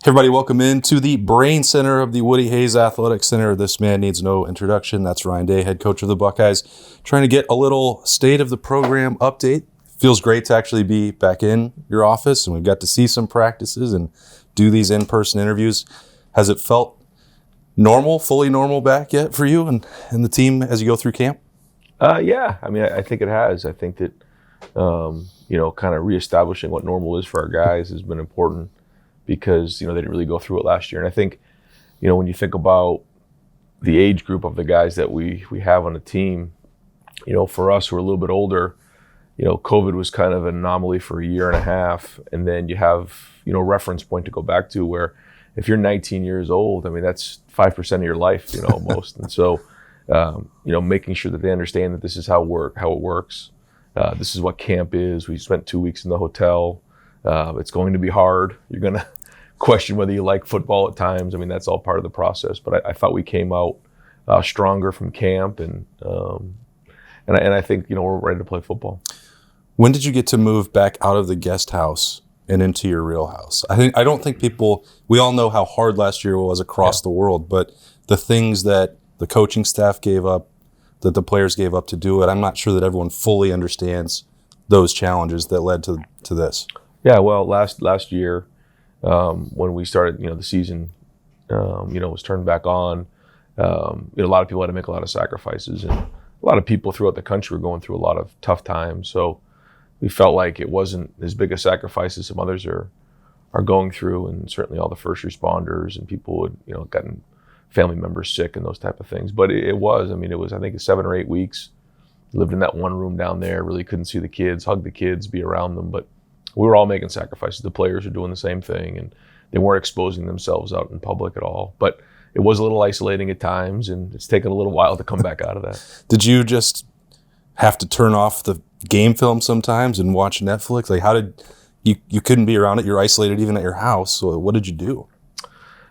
Everybody, welcome into the brain center of the Woody Hayes Athletic Center. This man needs no introduction. That's Ryan Day, head coach of the Buckeyes, trying to get a little state of the program update. Feels great to actually be back in your office, and we've got to see some practices and do these in-person interviews. Has it felt normal, fully normal back yet for you and the team as you go through camp? Yeah, I mean, I think it has. I think that, kind of reestablishing what normal is for our guys has been important because, they didn't really go through it last year. And I think, when you think about the age group of the guys that we have on the team, for us who are a little bit older, COVID was kind of an anomaly for a year and a half. And then you have, reference point to go back to where if you're 19 years old, I mean, that's 5% of your life, almost. And so, making sure that they understand that this is how it works. This is what camp is. We spent 2 weeks in the hotel. It's going to be hard. You're going to question whether you like football at times. I mean, that's all part of the process. But I thought we came out stronger from camp, and I think we're ready to play football. When did you get to move back out of the guest house and into your real house? I don't think we all know how hard last year was across the world, but the things that the coaching staff gave up, that the players gave up to do it, I'm not sure that everyone fully understands those challenges that led to this. Yeah, well, last year, when we started, the season, was turned back on, a lot of people had to make a lot of sacrifices, and a lot of people throughout the country were going through a lot of tough times. So we felt like it wasn't as big a sacrifice as some others are going through, and certainly all the first responders and people who had, gotten family members sick and those type of things. But it was, I think 7 or 8 weeks. Lived in that one room down there, really couldn't see the kids, hug the kids, be around them. But we were all making sacrifices. The players are doing the same thing, and they weren't exposing themselves out in public at all. But it was a little isolating at times, and it's taken a little while to come back out of that. Did you just have to turn off the game film sometimes and watch Netflix? Like, how did you couldn't be around it? You're isolated even at your house. So what did you do?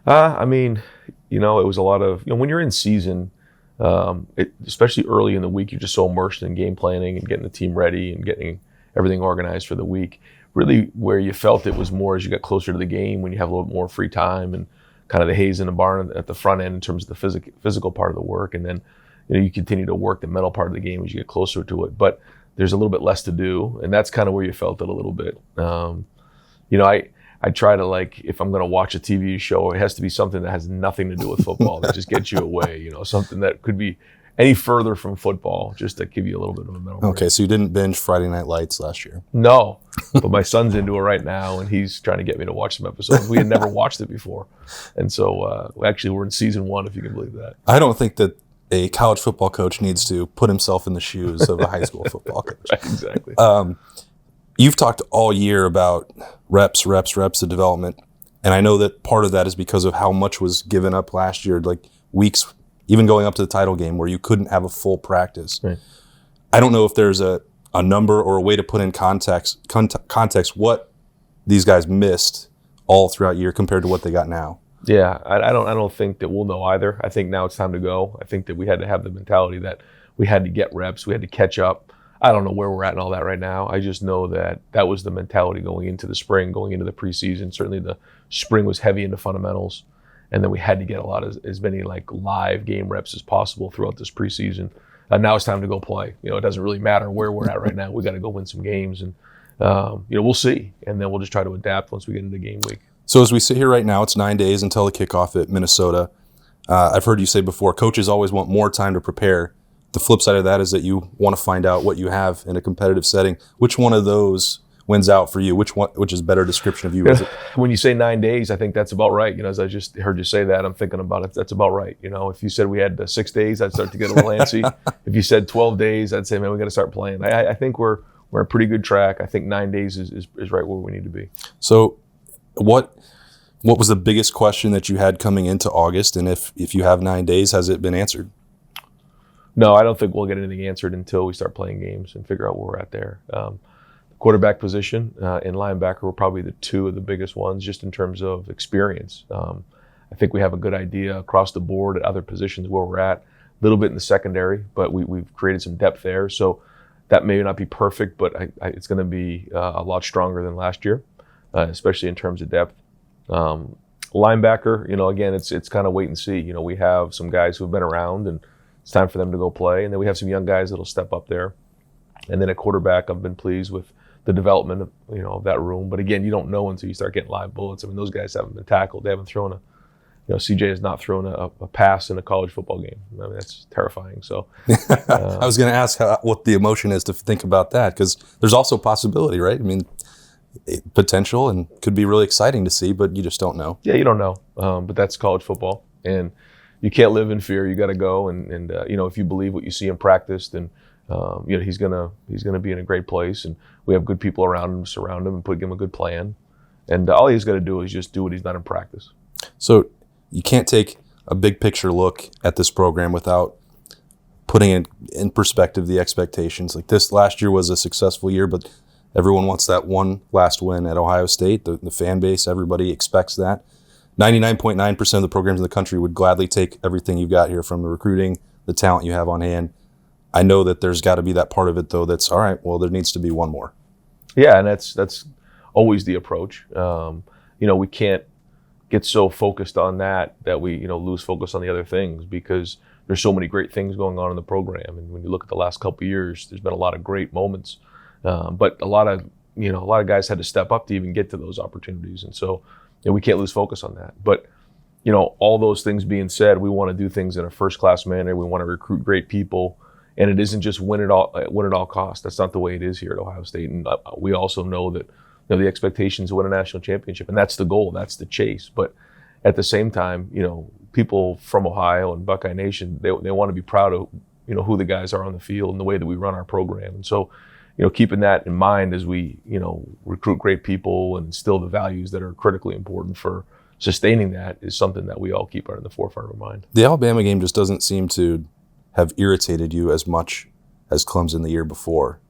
It was a lot of, when you're in season, especially early in the week, you're just so immersed in game planning and getting the team ready and getting everything organized for the week. Really where you felt it was more as you got closer to the game, when you have a little more free time and kind of the haze in the barn at the front end in terms of the physical part of the work. And then, you continue to work the mental part of the game as you get closer to it. But there's a little bit less to do, and that's kind of where you felt it a little bit. I try to, if I'm going to watch a TV show, it has to be something that has nothing to do with football, that just gets you away, something that could be any further from football, just to give you a little bit of a mental break. Okay, so you didn't binge Friday Night Lights last year? No, but my son's into it right now, and he's trying to get me to watch some episodes. We had never watched it before. And so, actually, we're in season 1, if you can believe that. I don't think that a college football coach needs to put himself in the shoes of a high school football coach. Right, exactly. You've talked all year about reps, the development. And I know that part of that is because of how much was given up last year, like weeks, even going up to the title game where you couldn't have a full practice. Right. I don't know if there's a number or a way to put in context what these guys missed all throughout year compared to what they got now. Yeah, I don't think that we'll know either. I think now it's time to go. I think that we had to have the mentality that we had to get reps, we had to catch up. I don't know where we're at and all that right now. I just know that was the mentality going into the spring, going into the preseason. Certainly the spring was heavy into fundamentals, and then we had to get a lot of as many live game reps as possible throughout this preseason. Now it's time to go play. It doesn't really matter where we're at right now. We got to go win some games, and we'll see, and then we'll just try to adapt once we get into game week. So as we sit here right now, it's 9 days until the kickoff at Minnesota. I've heard you say before, coaches always want more time to prepare. The flip side of that is that you want to find out what you have in a competitive setting. Which one of those wins out for you? Which is better description of you? Is it? When you say 9 days, I think that's about right. As I just heard you say that, I'm thinking about it. That's about right. If you said we had 6 days, I'd start to get a little antsy. If you said 12 days, I'd say, man, we got to start playing. I think we're on a pretty good track. I think 9 days is right where we need to be. So what was the biggest question that you had coming into August? And if you have 9 days, has it been answered? No, I don't think we'll get anything answered until we start playing games and figure out where we're at there. Quarterback position and linebacker were probably the two of the biggest ones, just in terms of experience. I think we have a good idea across the board at other positions where we're at. A little bit in the secondary, but we've created some depth there. So that may not be perfect, but it's going to be a lot stronger than last year, especially in terms of depth. Linebacker, again, it's kind of wait and see. We have some guys who have been around, and it's time for them to go play. And then we have some young guys that'll step up there. And then at quarterback, I've been pleased with the development of that room. But again, you don't know until you start getting live bullets. I mean, those guys haven't been tackled. They haven't thrown CJ has not thrown a pass in a college football game. I mean, that's terrifying. So I was going to ask what the emotion is to think about that, because there's also possibility, right? I mean, potential, and could be really exciting to see, but you just don't know. Yeah, you don't know. But that's college football, and you can't live in fear. You got to go, and if you believe what you see in practice, then he's gonna be in a great place, and we have good people around him, surround him, and put him a good plan. And all he's got to do is just do what he's done in practice. So you can't take a big picture look at this program without putting in perspective the expectations. Like, this last year was a successful year, but everyone wants that one last win at Ohio State. The fan base, everybody expects that. 99.9% of the programs in the country would gladly take everything you've got here, from the recruiting, the talent you have on hand. I know that there's got to be that part of it, though, that's, all right, well, there needs to be one more. Yeah, and that's always the approach. We can't get so focused on that we lose focus on the other things, because there's so many great things going on in the program. And when you look at the last couple of years, there's been a lot of great moments, but a lot of guys had to step up to even get to those opportunities, and so we can't lose focus on that. But all those things being said, we want to do things in a first-class manner. We want to recruit great people, and it isn't just win at all costs. That's not the way it is here at Ohio State. And we also know that the expectations to win a national championship, and that's the goal, that's the chase. But at the same time, people from Ohio and Buckeye Nation, they want to be proud of who the guys are on the field and the way that we run our program. And so, keeping that in mind as we recruit great people and instill the values that are critically important for sustaining that is something that we all keep in the forefront of our mind. The Alabama game just doesn't seem to have irritated you as much as Clemson the year before.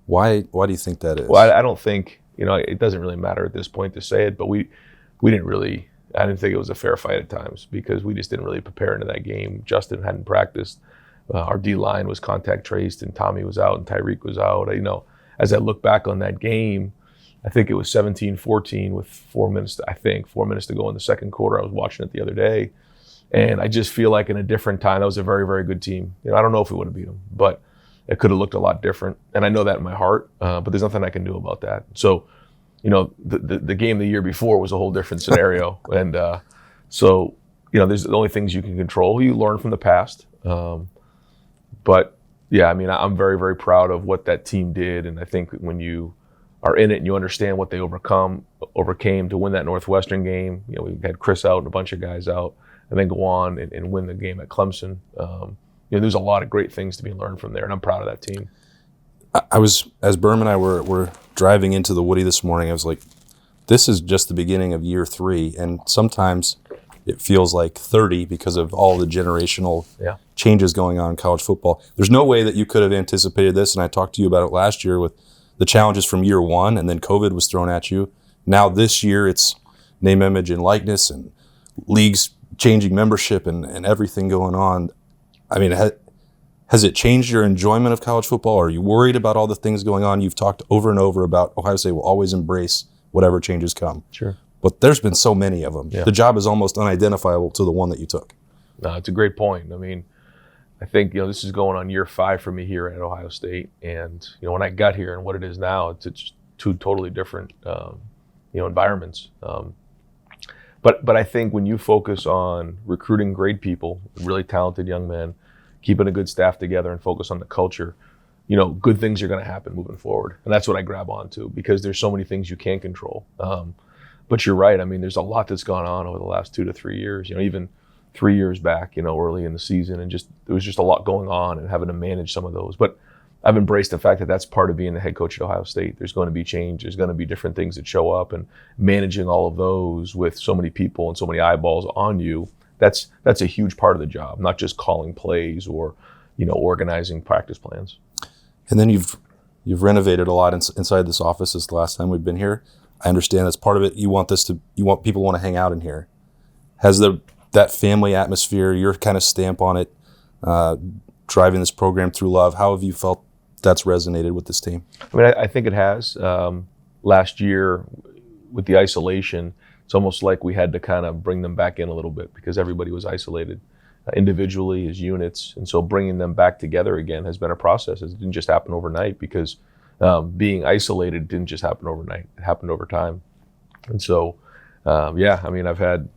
Why do you think that is? Well, I don't think, it doesn't really matter at this point to say it, but we didn't really, I didn't think it was a fair fight at times, because we just didn't really prepare into that game. Justin hadn't practiced. Our D-line was contact traced, and Tommy was out, and Tyreek was out. As I look back on that game, I think it was 17-14 with 4 minutes to go in the second quarter. I was watching it the other day, and I just feel like in a different time, that was a very, very good team. I don't know if we would have beat them, but it could have looked a lot different, and I know that in my heart, but there's nothing I can do about that. So, the game the year before was a whole different scenario, and so there's the only things you can control. You learn from the past, but yeah, I'm very, very proud of what that team did, and I think when you are in it and you understand what they overcame to win that Northwestern game. We had Chris out and a bunch of guys out, and then go on and win the game at Clemson. There's a lot of great things to be learned from there, and I'm proud of that team. As Berm and I were driving into the Woody this morning, I was like, this is just the beginning of year 3, and sometimes it feels like 30 because of all the generational changes going on in college football. There's no way that you could have anticipated this, and I talked to you about it last year with the challenges from year 1, and then COVID was thrown at you. Now this year it's name, image, and likeness, and leagues changing membership and everything going on. I mean, has it changed your enjoyment of college football? Are you worried about all the things going on? You've talked over and over about Ohio State will always embrace whatever changes come. Sure. But there's been so many of them. Yeah. The job is almost unidentifiable to the one that you took. No, it's a great point. I think, this is going on year 5 for me here at Ohio State. And, when I got here and what it is now, it's 2 totally different, environments. But I think when you focus on recruiting great people, really talented young men, keeping a good staff together and focus on the culture, good things are going to happen moving forward. And that's what I grab onto, because there's so many things you can't control. But you're right. There's a lot that's gone on over the last 2 to 3 years, even 3 years back, early in the season, and there was just a lot going on and having to manage some of those. But I've embraced the fact that that's part of being the head coach at Ohio State. There's going to be change. There's going to be different things that show up, and managing all of those with so many people and so many eyeballs on you, that's a huge part of the job, not just calling plays or, organizing practice plans. And then you've renovated a lot inside this office since the last time we've been here. I understand that's part of it. You want people want to hang out in here. Has that family atmosphere, your kind of stamp on it, driving this program through love, how have you felt that's resonated with this team? I think it has. Last year with the isolation, it's almost like we had to kind of bring them back in a little bit because everybody was isolated individually as units. And so bringing them back together again has been a process. It didn't just happen overnight because being isolated didn't just happen overnight. It happened over time. And so, yeah, I mean, I've had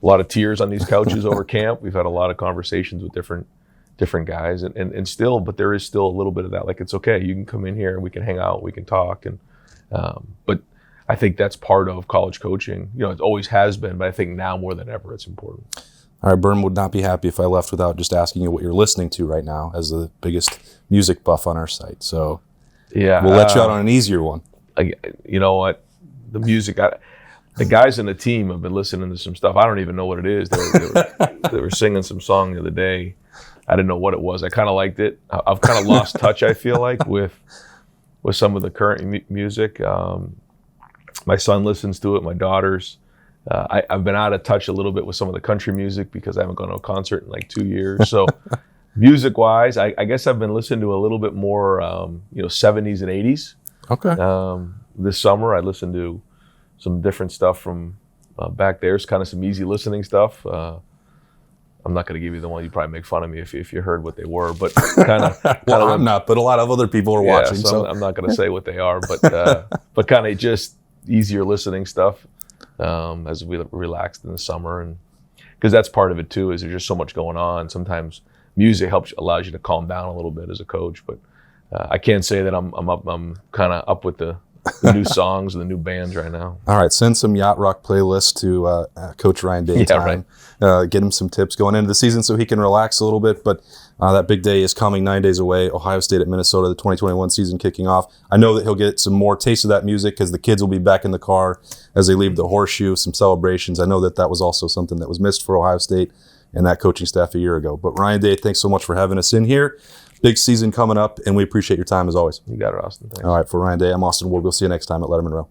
a lot of tears on these couches over camp. We've had a lot of conversations with different guys and still, but there is still a little bit of that. Like, it's okay. You can come in here and we can hang out, we can talk. And, but I think that's part of college coaching. You know, it always has been, but I think now more than ever, it's important. All right, Berm would not be happy if I left without just asking you what you're listening to right now as the biggest music buff on our site. So yeah, we'll let you out on an easier one. You know what? The music, the guys in the team have been listening to some stuff. I don't even know what it is. They were singing some song the other day. I didn't know what it was. I kind of liked it. I've kind of lost touch, I feel like, with some of the current music. My son listens to it, my daughters. I've been out of touch a little bit with some of the country music because I haven't gone to a concert in like 2 years. So music-wise, I guess I've been listening to a little bit more, 70s and 80s. Okay. This summer, I listened to some different stuff from back there. It's kind of some easy listening stuff. I'm not going to give you the one. You'd probably make fun of me if you heard what they were, but kind of. Well, I'm not, but a lot of other people are watching. So I'm not going to say what they are, but kind of just easier listening stuff as we relaxed in the summer, and because that's part of it too. Is there's just so much going on. Sometimes music allows you to calm down a little bit as a coach, but I can't say that I'm kind of up with the new songs and the new bands right now. All right, send some Yacht Rock playlist to Coach Ryan Day. Yeah, right. Get him some tips going into the season so he can relax a little bit. But that big day is coming, 9 days away. Ohio State at Minnesota, the 2021 season kicking off. I know that he'll get some more taste of that music because the kids will be back in the car as they leave the horseshoe, some celebrations. I know that was also something that was missed for Ohio State and that coaching staff a year ago. But Ryan Day, thanks so much for having us in here. Big season coming up, and we appreciate your time as always. You got it, Austin. Thanks. All right, for Ryan Day, I'm Austin Ward. We'll see you next time at Lettermen Row.